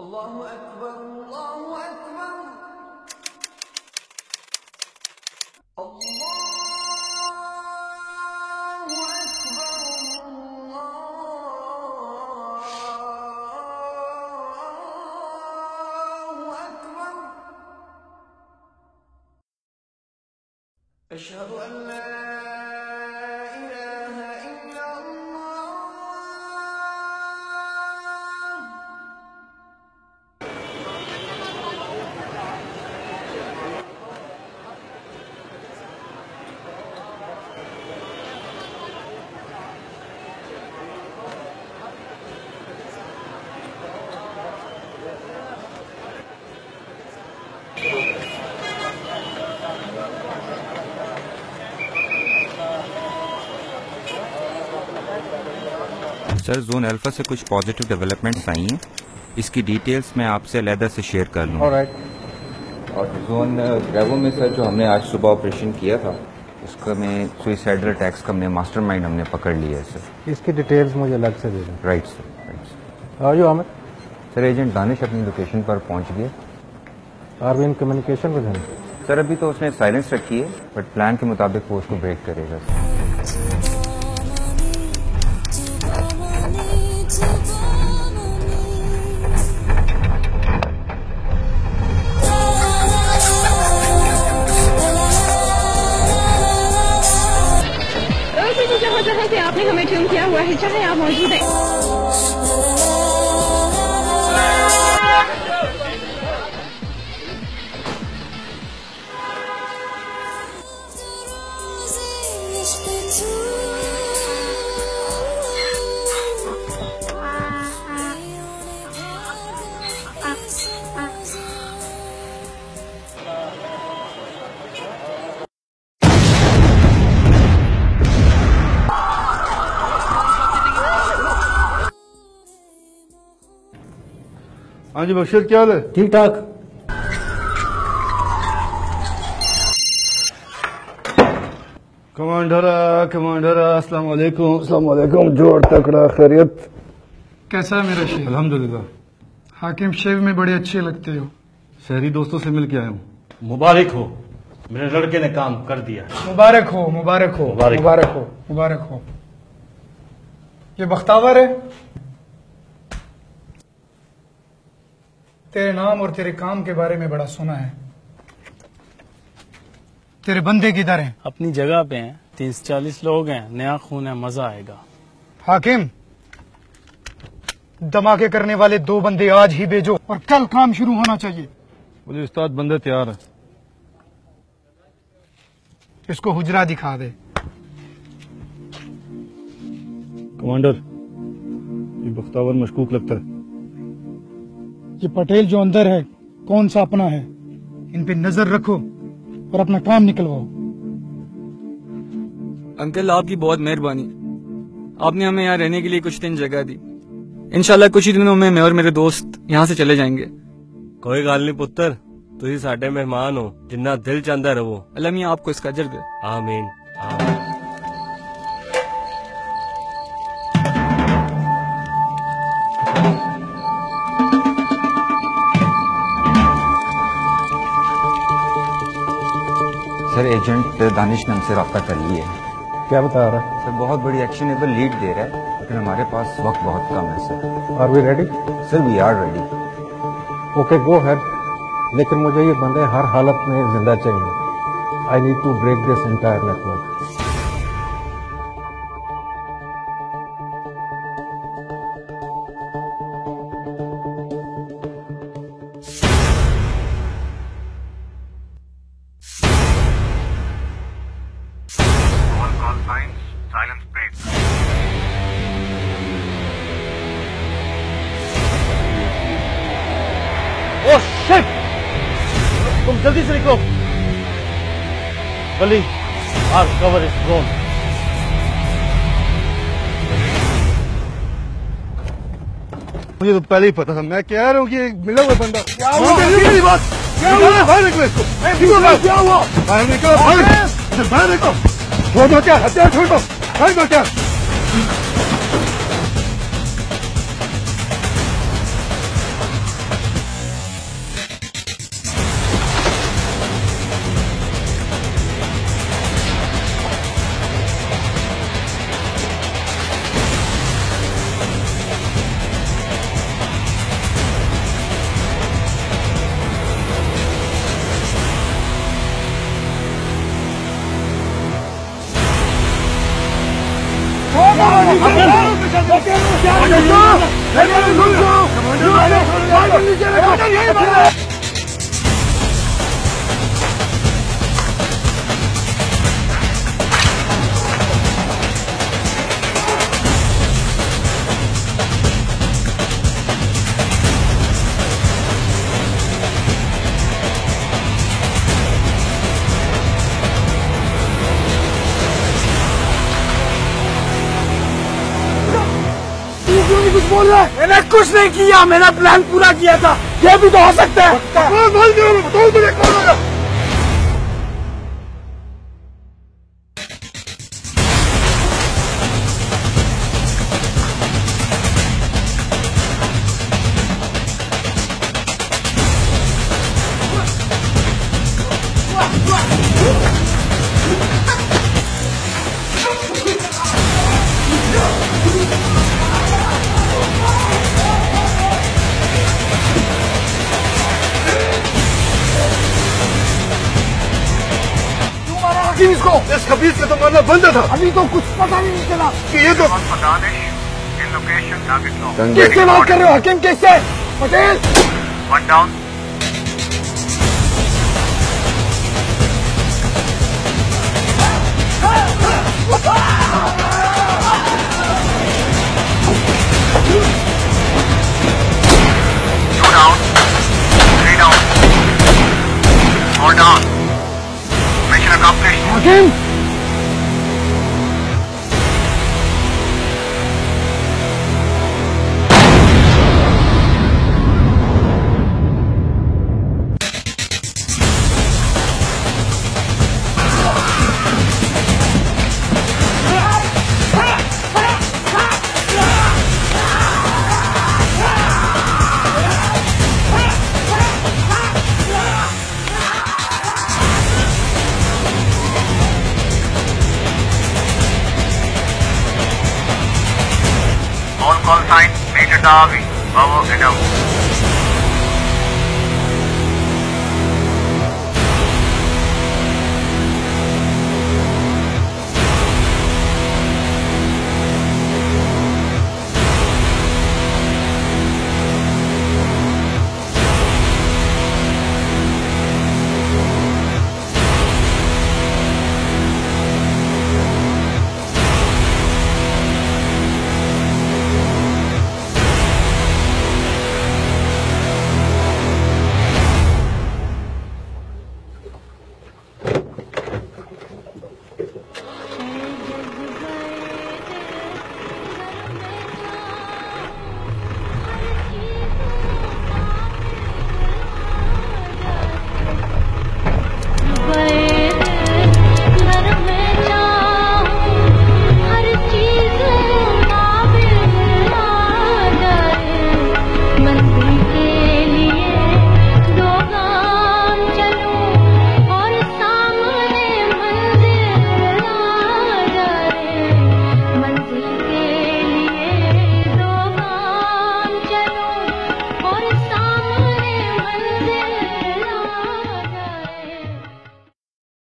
अल्लाहु अकबर अल्लाहु अकबर अल्लाहु अकबर अशहदु अन ला इलाहा इल्लल्लाह। सर जोन अल्फा से कुछ पॉजिटिव डेवलपमेंट्स आई हैं, इसकी डिटेल्स मैं आपसे अलहदा से शेयर कर लूँ। ऑलराइट। और जोन ब्रेवो में सर जो हमने आज सुबह ऑपरेशन किया था उसका में सुइसाइडल अटैक्स का हमने मास्टरमाइंड हमने पकड़ लिया है सर। इसकी डिटेल्स मुझे अलग से दे दें। Right sir, right sir. Are you Aamir? Sir agent Danish अपनी लोकेशन पर पहुंच गया। Are we in communication with him? Sir अभी तो उसने साइलेंस रखी है बट प्लान के मुताबिक वो उसको ब्रेक करेगा सर। जहाँ जहाँ से आपने हमें ट्यून किया हुआ है, चाहे आप मौजूद हैं। हाँ जी बशीर, क्या हाल है? ठीक ठाक। कमांडर अस्सलाम वालेकुम। जोर तकड़ा खैरियत? कैसा है मेरा शेर? अल्हम्दुलिल्लाह। हाकिम शेव में बड़े अच्छे लगते हो। शहरी दोस्तों से मिल के आया हूँ। मुबारक हो, मेरे लड़के ने काम कर दिया। मुबारक हो, मुबारक हो, मुबारक। मुबारक हो, मुबारक हो। ये बख्तावर है। तेरे नाम और तेरे काम के बारे में बड़ा सुना है। तेरे बंदे किधर हैं? अपनी जगह पे हैं, 30-40 लोग हैं, नया खून है, मजा आएगा। हाकिम, धमाके करने वाले 2 बंदे आज ही भेजो और कल काम शुरू होना चाहिए। बोले उस्ताद बंदे तैयार है। इसको हुजरा दिखा दे। कमांडर, ये बख्तावर मशकूक लगता है। ये पटेल जो अंदर है कौन सा अपना है? इन पे नजर रखो और अपना काम निकलवाओ। अंकल आपकी बहुत मेहरबानी, आपने हमें यहाँ रहने के लिए कुछ दिन जगह दी। इंशाल्लाह कुछ ही दिनों में मैं और मेरे दोस्त यहाँ से चले जाएंगे। कोई गल नहीं पुत्र, तुसी साडे मेहमान हो, जिन्ना दिल चाहता रहो। अल्लाह मियां आपको इसका अजर दे। आमीन आमीन। सर एजेंट दानिश ने हमसे रब्ता कर लिया है। क्या बता रहा है? सर बहुत बड़ी एक्शनेबल लीड दे रहा है लेकिन हमारे पास वक्त बहुत कम है sir. Are we ready? Sir we are ready. Okay go head, लेकिन मुझे ये बंदे हर हालत में जिंदा चाहिए। I need to break this entire network. Oh shit! तुम जल्दी से निकलो। Wali, our cover is drone. मुझे तो पहले ही पता था। मैं कह रहा हूँ कि मिला हुआ बंदा। क्या हुआ? मेरी बात क्या हुआ? बाहर निकलो इसको। क्या हुआ? बाहर निकलो, बाहर निकलो। छोड़ दो क्या? हथियार छोड़ दो। बाहर दो क्या? कुछ बोल रहा है? मैंने कुछ नहीं किया, मैंने प्लान पूरा किया था। ये भी तो हो सकता है। बताओ तुझे कौन होगा? इसको इस खबीज से तो मारना बंद था। अभी तो कुछ पता नहीं चला कि ये तो किससे बात कर रहे हो? हकीम किससे? Patel. One down. Him? All call sign, Major Davi, Bravo and out.